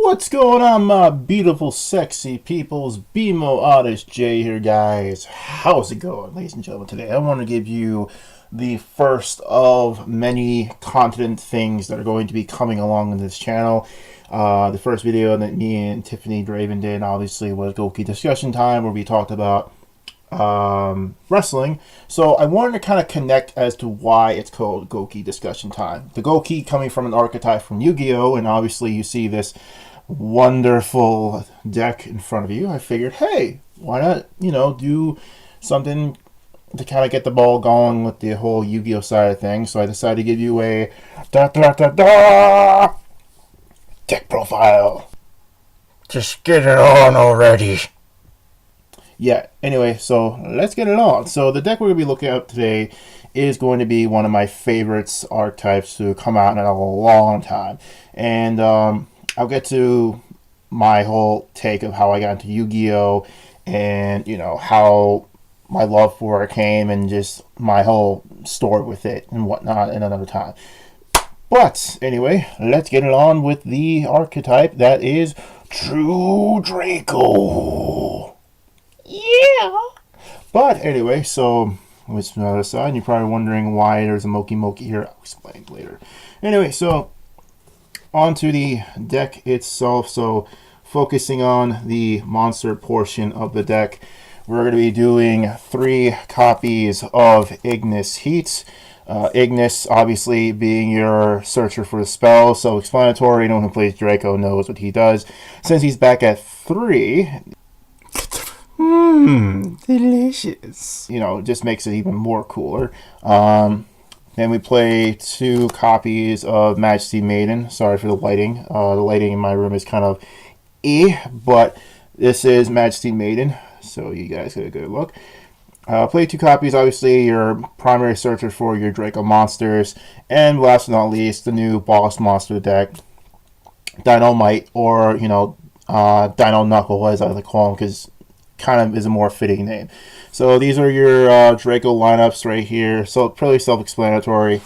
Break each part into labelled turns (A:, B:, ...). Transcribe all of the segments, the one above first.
A: What's going on, my beautiful, sexy peoples? bmo-oddish Jay here, guys. How's it going, ladies and gentlemen? Today, I want to give you the first of many content things that are going to be coming along in this channel. The first video that me and Tiffany Draven did, obviously, was Gouki discussion time, where we talked about wrestling. So I wanted to kind of connect as to why it's called Gouki discussion time. The Gouki coming from an archetype from Yu-Gi-Oh, and obviously you see this wonderful deck in front of you. I figured, hey, why not, do something to kind of get the ball going with the whole Yu-Gi-Oh side of things. So I decided to give you a deck profile.
B: Just get it on already.
A: Yeah, anyway, so let's get it on. So the deck we're going to be looking at today is going to be one of my favorites archetypes to come out in a long time. And I'll get to my whole take of how I got into Yu-Gi-Oh! And, how my love for it came and just my whole story with it and whatnot in another time. But, anyway, let's get it on with the archetype that is True Draco. Yeah. But anyway, so let's from the other side. You're probably wondering why there's a Moki here. I'll explain later. Anyway, so onto the deck itself. So focusing on the monster portion of the deck, we're going to be doing 3 copies of Ignis Heat. Ignis obviously being your searcher for the spell, so explanatory. Anyone who plays Draco knows what he does. Since he's back at 3, delicious. Just makes it even more cooler. Then we play 2 copies of Majesty Maiden. Sorry for the lighting. The lighting in my room is kind of but this is Majesty Maiden, so you guys get a good look. Play 2 copies, obviously, your primary searcher for your Draco monsters. And last but not least, the new boss monster deck, Dynamite, or, Dino Knuckle, as I like to call him, because kind of is a more fitting name. So these are your Draco lineups right here. So pretty self-explanatory.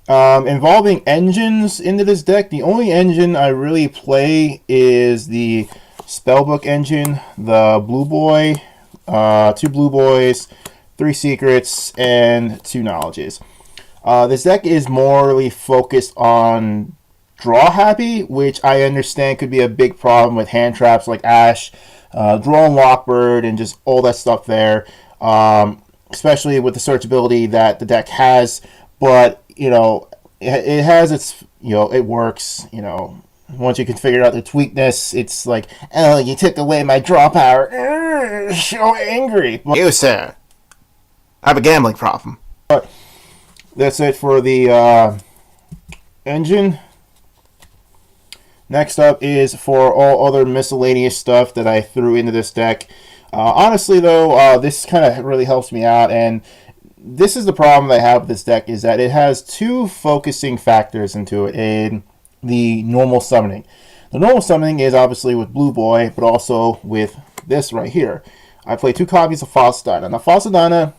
A: Involving engines into this deck, the only engine I really play is the Spellbook engine, the Blue Boy, 2 Blue Boys, 3 Secrets, and 2 Knowledges. This deck is morely focused on draw happy, which I understand could be a big problem with hand traps like Ash, Draw and Lockbird, and just all that stuff there, especially with the searchability that the deck has. But it has its, it works. Once you can figure out its weakness, it's like, oh, you took away my draw power. So angry.
B: You, sir, I have a gambling problem.
A: But that's it for the engine. Next up is for all other miscellaneous stuff that I threw into this deck. Honestly, though, this kind of really helps me out, and this is the problem that I have with this deck, is that it has 2 focusing factors into it in the normal summoning. The normal summoning is obviously with Blue Boy, but also with this right here. I play 2 copies of Falsadina. Now, Falsadina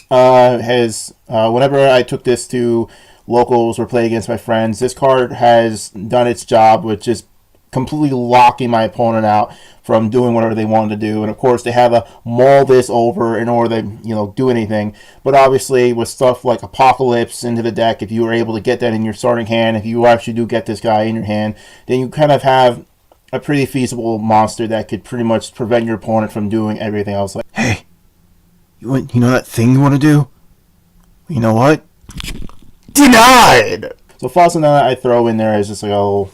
A: has, whenever I took this to locals or play against my friends, this card has done its job with just completely locking my opponent out from doing whatever they wanted to do. And of course, they have to mull this over in order to do anything. But obviously, with stuff like Apocalypse into the deck, if you were able to get that in your starting hand, if you actually do get this guy in your hand, then you kind of have a pretty feasible monster that could pretty much prevent your opponent from doing everything else. Like, hey, you know that thing you want to do? You know what? Denied! So Falsadina I throw in there as just like a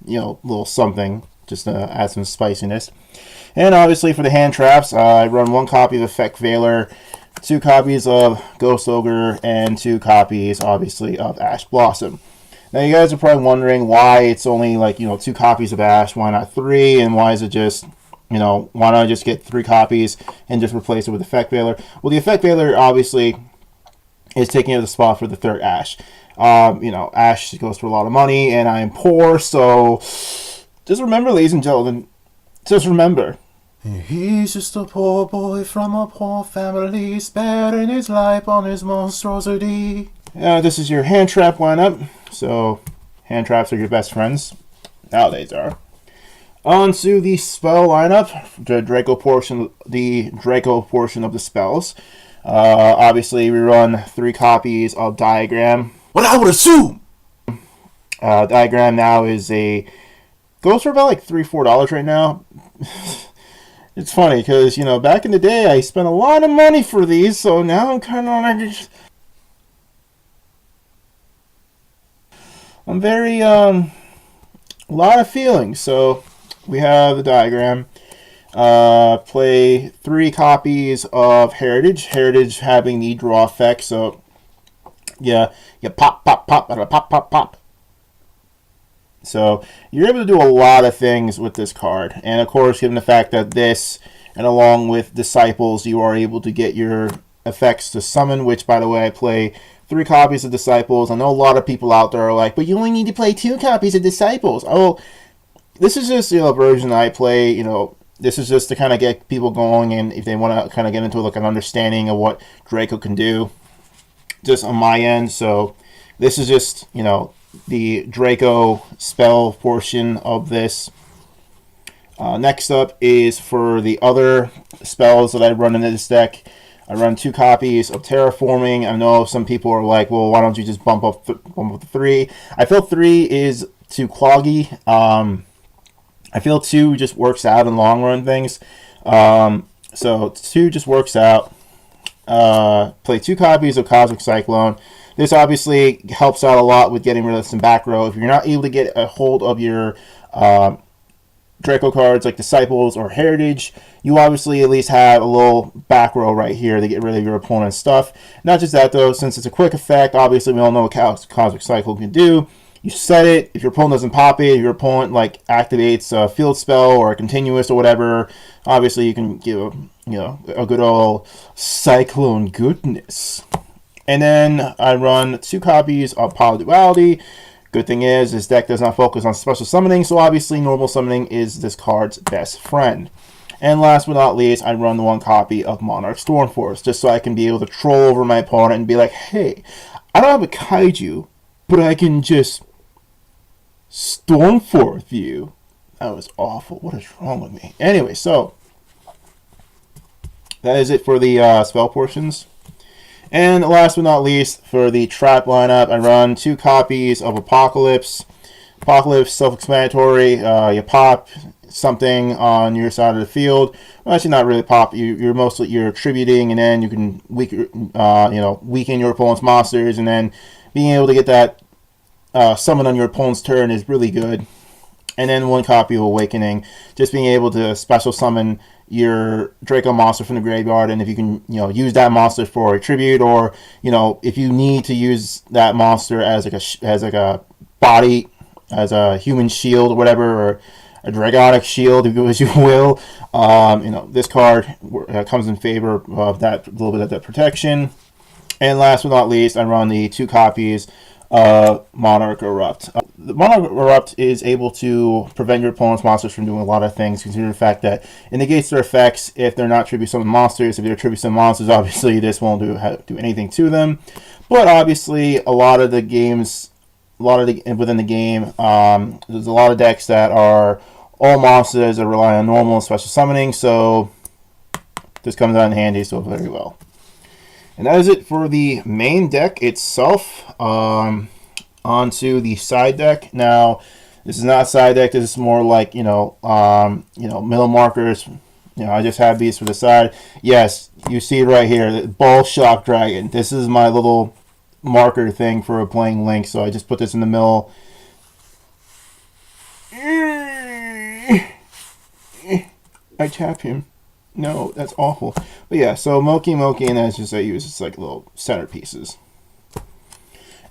A: little something, just to add some spiciness. And obviously for the hand traps, I run 1 copy of Effect Veiler, 2 copies of Ghost Ogre, and 2 copies, obviously, of Ash Blossom. Now you guys are probably wondering why it's only 2 copies of Ash, why not 3, and why is it just, why not I just get 3 copies and just replace it with Effect Veiler? Well, the Effect Veiler obviously is taking up the spot for the 3rd Ash. Ash goes for a lot of money, and I am poor, so just remember, ladies and gentlemen, just remember. He's just a poor boy from a poor family, sparing his life on his monstrosity. This is your hand trap lineup. So Hand traps are your best friends. Nowadays are. On to the spell lineup, the Draco portion of the spells. Obviously, we run 3 copies of Diagram.
B: What I would assume.
A: Diagram now goes for about like $3-4 right now. It's funny because back in the day I spent a lot of money for these, so now I'm kind of I'm very a lot of feelings. So we have the Diagram. Play 3 copies of Heritage. Heritage having the draw effect, so yeah, you pop, pop, pop, pop, pop, pop. So you're able to do a lot of things with this card. And of course, given the fact that this, and along with Disciples, you are able to get your effects to summon, which, by the way, I play 3 copies of Disciples. I know a lot of people out there are like, but you only need to play 2 copies of Disciples. Oh, this is just a version I play. This is just to kind of get people going, and if they want to kind of get into like an understanding of what Draco can do, just on my end. So this is just the Draco spell portion of this. Next up is for the other spells that I run in this deck. I run 2 copies of Terraforming. I know some people are like, well, why don't you just bump up to 3? I feel 3 is too cloggy. I feel 2 just works out in long run things. So 2 just works out. Play 2 copies of Cosmic Cyclone. This obviously helps out a lot with getting rid of some back row. If you're not able to get a hold of your Draco cards like Disciples or Heritage, you obviously at least have a little back row right here to get rid of your opponent's stuff. Not just that though, since it's a quick effect, obviously we all know what Cosmic Cyclone can do. You set it, if your opponent doesn't pop it, if your opponent activates a field spell or a continuous or whatever, obviously you can give a good old Cyclone goodness. And then I run 2 copies of Polyduality. Good thing is, this deck does not focus on special summoning, so obviously normal summoning is this card's best friend. And last but not least, I run 1 copy of Monarch Stormforce, just so I can be able to troll over my opponent and be like, hey, I don't have a kaiju, but I can just Stormforce you. That was awful. What is wrong with me? Anyway, so that is it for the spell portions. And last but not least, for the trap lineup, I run 2 copies of Apocalypse. Apocalypse, self-explanatory. You pop something on your side of the field. Well, actually, not really pop. You're attributing, and then you can weaken your opponent's monsters, and then being able to get that summon on your opponent's turn is really good. And then 1 copy of Awakening, just being able to special summon your Draco monster from the graveyard, and if you can use that monster for a tribute, or if you need to use that monster as a body, as a human shield or whatever, or a dragonic shield, as you will, this card comes in favor of that, a little bit of that protection. And last but not least, I run the 2 copies Monarch Erupt. The Monarch Erupt is able to prevent your opponent's monsters from doing a lot of things, considering the fact that it negates their effects if they're not tribute summon monsters. If they're tribute summon monsters, obviously this won't do anything to them. But obviously, within the game, there's a lot of decks that are all monsters that rely on normal and special summoning, so this comes out in handy so very well. And that is it for the main deck itself. Onto the side deck. Now, this is not a side deck. This is more like middle markers. I just have these for the side. Yes, you see it right here, the Ball Shock Dragon. This is my little marker thing for playing Link. So I just put this in the middle. I tap him. No, that's awful. But yeah, so Moki, and that's just I use it's like little centerpieces.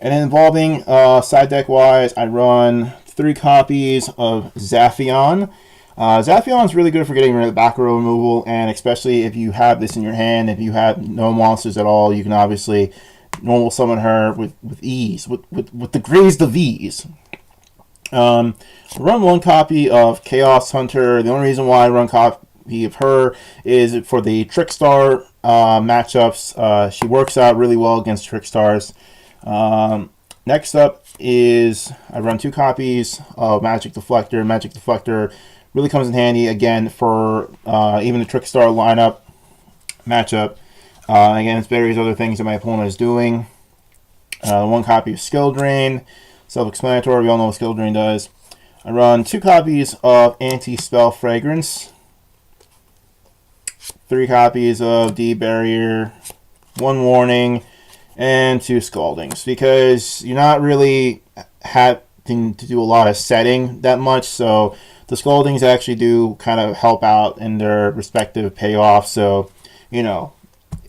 A: And then involving side deck wise, I run 3 copies of Zaphion. Zaphion is really good for getting rid of the back row removal, and especially if you have this in your hand, if you have no monsters at all, you can obviously normal summon her with ease, with the greatest of ease. Run 1 copy of Chaos Hunter. The only reason why I run copy of her is for the Trickstar matchups. She works out really well against Trickstars. Next up is I run 2 copies of Magic Deflector. Magic Deflector really comes in handy again for even the Trickstar lineup matchup against various other things that my opponent is doing. 1 copy of Skill Drain, self-explanatory. We all know what Skill Drain does. I run 2 copies of Anti-Spell Fragrance, 3 copies of D-Barrier, 1 Warning, and 2 Scaldings, because you're not really having to do a lot of setting that much, so the Scaldings actually do kind of help out in their respective payoffs. So, you know,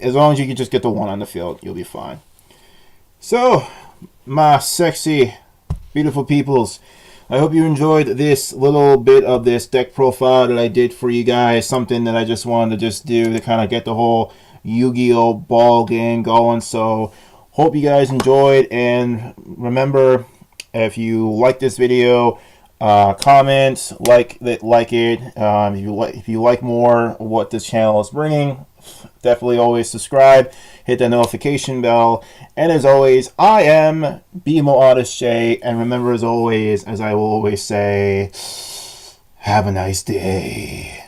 A: as long as you can just get the 1 on the field, you'll be fine. So, my sexy, beautiful peoples, I hope you enjoyed this little bit of this deck profile that I did for you guys. Something that I just wanted to just do to kind of get the whole Yu-Gi-Oh ball game going. So, hope you guys enjoyed, and remember, if you like this video, comment, like it. If you like more of what this channel is bringing, definitely always subscribe, hit the notification bell, and as always, I am bmo-oddish, and remember, as always, as I will always say, have a nice day.